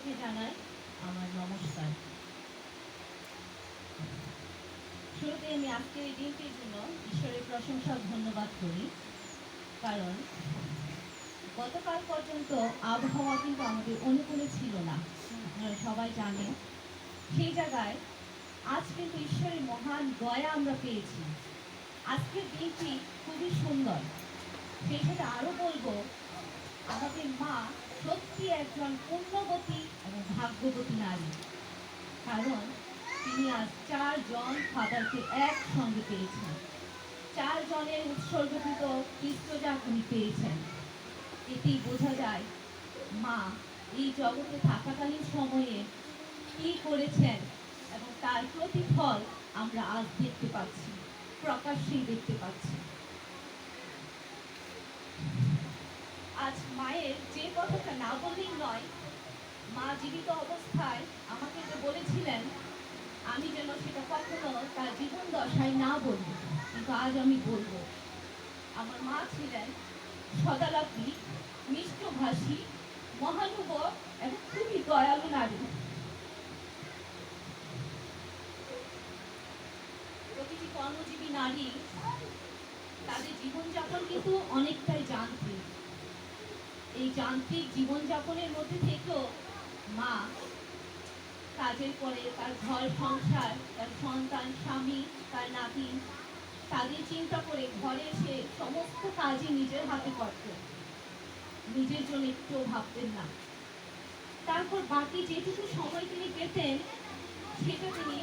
সবাইকে জানাই আমার নমস্কার। শুরুতে আমি আজকের এই দিনটির জন্য ঈশ্বরের প্রশংসা ধন্যবাদ করি, কারণ গতকাল পর্যন্ত আবহাওয়া কিন্তু আমাদের অনুকূলে ছিল না, আপনারা সবাই জানেন। সেই জায়গায় আজ কিন্তু ঈশ্বরের মহান দয়া আমরা পেয়েছি। আজকের দিনটি খুবই সুন্দর। সেই সাথে আরও বলবো, আমাদের মা সত্যি একজন পুণ্যবতী এবং ভাগ্যবতী নারী, কারণ তিনি আজ 4 জন ফাদারকে একসঙ্গে পেয়েছেন। 4 জনের উৎসর্গকৃত খ্রিস্টজাত উনি পেয়েছেন। এতেই বোঝা যায় মা এই জগতে থাকাকালীন সময়ে কি করেছেন এবং তার প্রতিফল আমরা আজ দেখতে পাচ্ছি, প্রকাশ্যেই দেখতে পাচ্ছি। আজ মায়ের যে কথাটা না বললেই নয়, মা জীবিত অবস্থায় আমাকে যে বলেছিলেন, আমি যেন সেটা কখনো তার জীবন দশায় না বলি, কিন্তু আজ আমি বলবো। আমার মা ছিলেন সদালাপী, মিষ্টভাষী, মহানুভব এবং খুবই দয়ালু নারী। প্রতিটি কর্মজীবী নারী তাদের জীবনযাপন কিন্তু অনেকটাই যান্ত্রিক। এই যান্ত্রিক জীবনযাপনের মধ্যে থেকেও মা কাজের পরে তার ঘর সংসার, তার সন্তান, স্বামী, তার নাতি, তাদের চিন্তা করে ঘরে এসে সমস্ত কাজই নিজের হাতে করতেন, নিজের জন্য একটুও ভাবতেন না। তারপর বাকি যেটুকু সময় তিনি পেতেন সেটা তিনি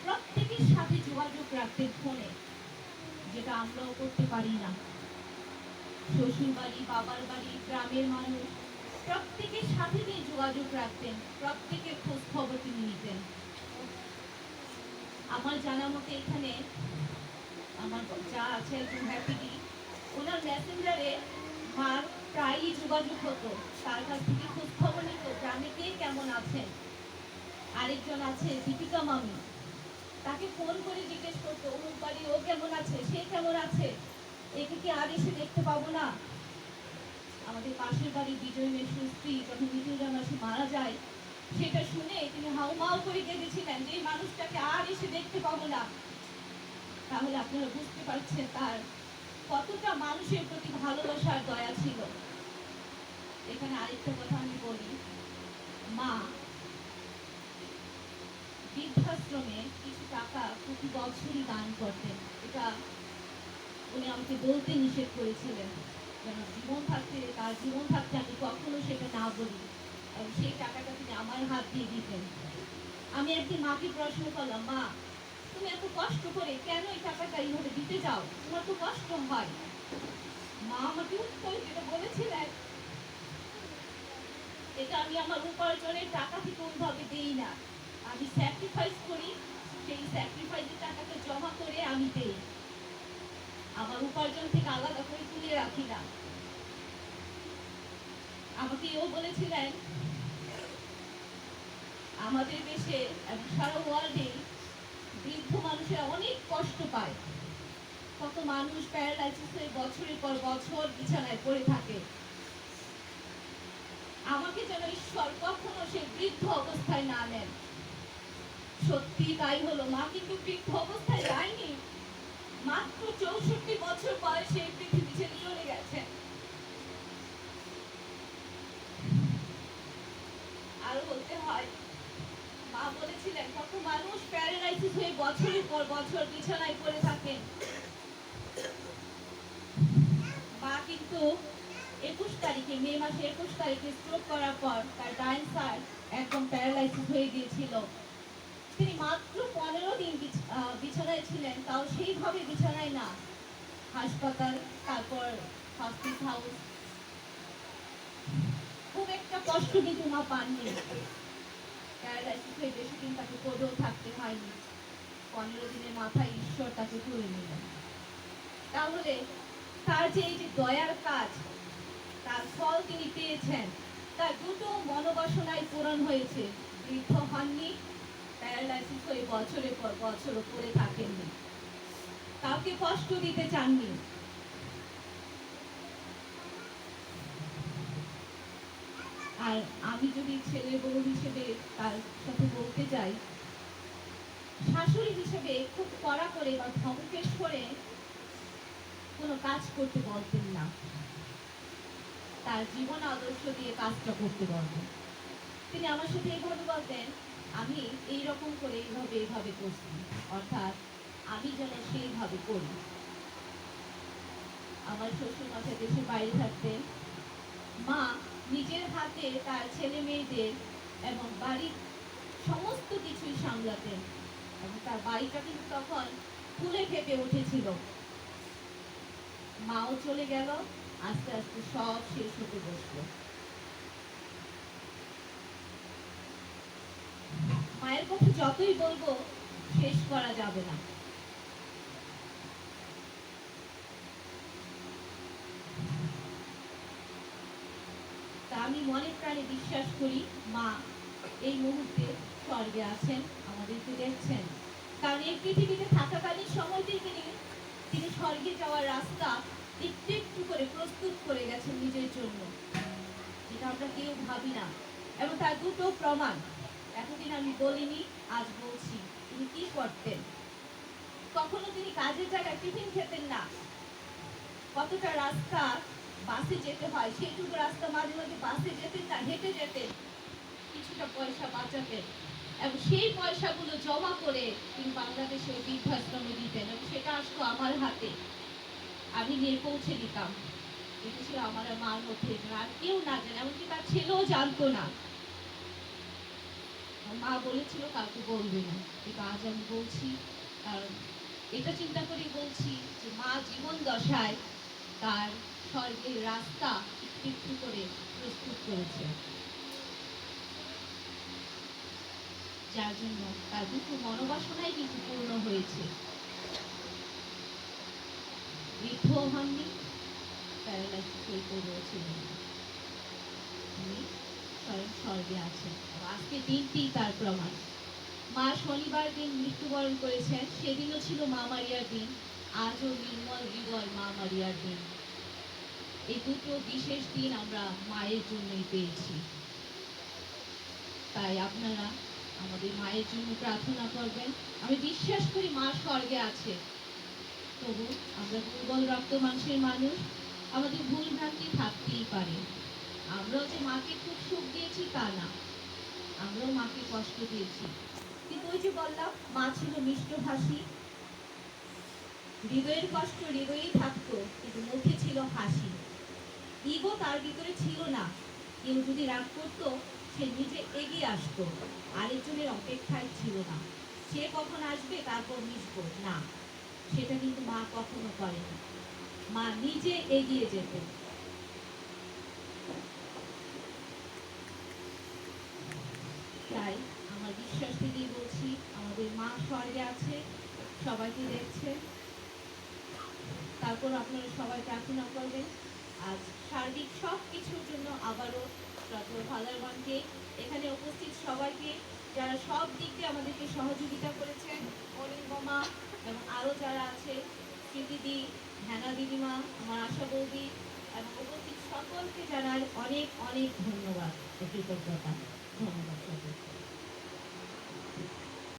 প্রত্যেকের সাথে যোগাযোগ রাখতেন ফোনে, যেটা আমরাও করতে পারি না। শ্বশুর বাড়ি, বাবার বাড়ি, গ্রামের মানুষ প্রত্যেকের সাথে তিনি যোগাযোগ রাখতেন, প্রত্যেকের খোঁজ খবর তিনি নিতেন। আমার জানা মতে এখানে আমার যা আছে একজন হ্যাপিলি, ওনার মেসেঞ্জারে মার প্রায়ই যোগাযোগ হতো, তার কাছ থেকে খোঁজ খবর নিত, গ্রামে কে কেমন আছেন। আরেকজন আছে দীপিকা মামি, তাকে ফোন করে জিজ্ঞেস করতো অমুক বাড়ি ও কেমন আছে, সে কেমন আছে, একে কি আর এসে দেখতে পাবো না। আমাদের পাশের বাড়ির বিজয় মেশুর স্ত্রী যখন মৃত্যুঞ্জয় মাসি মারা যায়, সেটা শুনে তিনি হাউমাউ করে কেঁদেছিলেন যে এই মানুষটাকে আর এসে দেখতে পাবো না। তাহলে আপনারা বুঝতে পারছেন তার কতটা মানুষের প্রতি ভালোবাসার দয়া ছিল। এখানে আরেকটা কথা আমি বলি, মা বৃদ্ধাশ্রমে কিছু টাকা প্রতি বছরই দান করতেন। এটা উনি আমাকে বলতে নিষেধ করেছিলেন, যেন তার জীবন থাকতে আমি কখনো সেটা না বলি, এবং সেই টাকাটা তিনি আমার হাত দিয়ে দিতেন। আমি একদিন মাকে প্রশ্ন করলাম, মা তুমি এত কষ্ট করে কেন এই টাকাটা এইভাবে দিতে যাও, তোমার তো কষ্ট হয়। মা আমাকে উত্তর যেটা বলেছিলেন, এটা আমি আমার উপার্জনের টাকা থেকে ওইভাবে দিই না, আমি স্যাক্রিফাইস করি, সেই স্যাক্রিফাইসের টাকাটা জমা করে আমি দেই, আমার উপার্জন থেকে আলাদা করে তুলে রাখি না। আমাকে এও বলেছিলেন, আমাদের দেশে এবং সারা ওয়ার্ল্ডে বৃদ্ধ মানুষেরা অনেক কষ্ট পায়। কত মানুষ প্যারালাইসিস হয়ে বছরের পর বছর বিছানায় পড়ে থাকে। আমাকে যেন ঈশ্বর কখনো সেই বৃদ্ধ অবস্থায় না নেন। সত্যি তাই হলো, মা কিন্তু বৃদ্ধ অবস্থায় যায়নি, মাত্র 64 বছর বয়সে পৃথিবী ছেড়ে চলে গেছেন। আরো বলতে হয়, মা বলেছিলেন কত মানুষ প্যারালাইসিস হয়ে বছরের পর বছর বিছানায় পড়ে থাকেন। মা কিন্তু 21 তারিখে, মে মাসে 21 তারিখে স্ট্রোক করার পর তার ডাইন সাইড একদম প্যারালাইসিস হয়ে গিয়েছিল। তিনি মাত্র 15 দিন বিছানায় ছিলেন, তাও সেইভাবে বিছানায় না, হাসপাতাল, তারপর হসপিটাল হাউস। খুব একটা কষ্ট কিন্তু মা পাননি। প্যারালাইসিস হয়ে বেশি দিন তাকে পড়েও থাকতে হয়নি, 15 দিনের মাথায় ঈশ্বর তাকে তুলে নিলেন। তাহলে তার যে এই যে দয়ার কাজ, তার ফল তিনি পেয়েছেন, তার দুটো মনোবাসনায় পূরণ হয়েছে। বৃদ্ধ হননি, প্যারালাইসিস হয়ে বছরের পর বছর পড়ে থাকেননি, কাউকে কষ্ট দিতে চাননি। আর আর আমি যদি ছেলে বউ হিসেবে তার সাথে বলতে যাই, শাশুড়ি হিসেবে খুব কড়া করে বা ধমকের স্বরে কোনো কাজ করতে বলতেন না, তার জীবন আদর্শ দিয়ে কাজটা করতে বলতেন। তিনি আমার সাথে এইভাবে বলতেন, আমি এইরকম করে এইভাবে করছি, অর্থাৎ আমি যেন সেইভাবে করি। আমার শ্বশুর মশাই দেশের বাইরে থাকতেন, মা নিজের হাতে তার ছেলে মেয়েদের এবং বাড়ির সমস্ত কিছুই সামলাতেন, এবং তার বাড়িটা কিন্তু তখন ফুলে ফেপে উঠেছিল। মাও চলে গেল, আস্তে আস্তে সব শেষ হতে বসলো। মায়ের কথা যতই বলবো শেষ করা যাবে না। তা আমি মনে প্রাণে বিশ্বাস করি মা এই মুহূর্তে স্বর্গে আছেন, আমাদেরকে দেখছেন। কারণ এই পৃথিবীতে থাকাকালীন সময়তেই তিনি স্বর্গে যাওয়ার রাস্তা একটু একটু করে প্রস্তুত করে গেছেন নিজের জন্য, যেটা আমরা কেউ ভাবি না। এবং তার দুটো প্রমাণ এতদিন আমি বলিনি, আজ বলছি। তিনি কি করতেন? কখনো তিনি কাজের জায়গায় টিফিন খেতেন না। কতটা রাস্তা বাসে যেতে হয়, সেইটুকু রাস্তা মাঝে মাঝে বাসে যেতেন না, হেঁটে যেতেন, কিছুটা পয়সা বাঁচাতেন, এবং সেই পয়সাগুলো জমা করে তিনি বাংলাদেশে বৃদ্ধাশ্রমে দিতেন, এবং সেটা আসতো আমার হাতে, আমি নিয়ে পৌঁছে দিতাম। এটা ছিল আমার আর মার মধ্যে, আর কেউ না জানে, এমনকি তার ছেলেও জানতো না। মা বলেছিল কাউকে বলবে না, কিন্তু আজ আমি বলছি, কারণ এটা চিন্তা করে বলছি যে মা জীবন দশায় তার স্বর্গের রাস্তা একটু একটু করে প্রস্তুত করেছে, যার জন্য তার দুটো মনোবাসনাই কিন্তু পূর্ণ হয়েছে। বৃদ্ধও হননি, প্যারালাইসিস হয়ে পড়েও ছিলেন, তিনি স্বয়ং স্বর্গে আছেন। আজকে দিনটি তার প্রমাণ। মা শনিবার দিন মৃত্যুবরণ করেছেন, সেদিনও ছিল মা মারিয়ার দিন, আজও নির্মল হৃদয় মা মারিয়ার দিন। এই দুটো বিশেষ দিন আমরা মায়ের জন্যই পেয়েছি। তাই আপনারা আমাদের মায়ের জন্য প্রার্থনা করবেন। আমি বিশ্বাস করি মা স্বর্গে আছে, তবু আমরা দুর্বল রক্ত মাংসের মানুষ, আমাদের ভুল ভ্রান্তি থাকতেই পারে। আমরাও যে মাকে খুব সুখ দিয়েছি তা না, আমরাও মাকে কষ্ট দিয়েছি। কিন্তু ওই যে বললাম, মা ছিল মিষ্টভাষী, হৃদয়ের কষ্ট হৃদয়েই থাকতো, কিন্তু মুখে ছিল হাসি। ইগো তার ভিতরে ছিল না। কেউ যদি রাগ করতো, সে নিজে এগিয়ে আসতো, আরেকজনের অপেক্ষায় ছিল না সে কখন আসবে তারপর মিশবো না, সেটা কিন্তু মা কখনো করেনি। মা নিজে এগিয়ে যেতেন। তাই আমার বিশ্বাস থেকেই বলছি, আমাদের মা স্বর্গে আছে, সবাইকে দেখছে। তারপর আপনারা সবাই প্রার্থনা করবেন আজ সার্বিক সব কিছুর জন্য। আবারও ফাদারগণকে, এখানে উপস্থিত সবাইকে, যারা সব দিক দিয়ে আমাদেরকে সহযোগিতা করেছেন, অনির্বমা এবং আরও যারা আছে, স্মৃতিদি, হ্যানা দিদিমা, আমার আশা বৌদি, এবং উপস্থিত সকলকে জানার অনেক অনেক ধন্যবাদ ও কৃতজ্ঞতা। ধন্যবাদ সকলকে।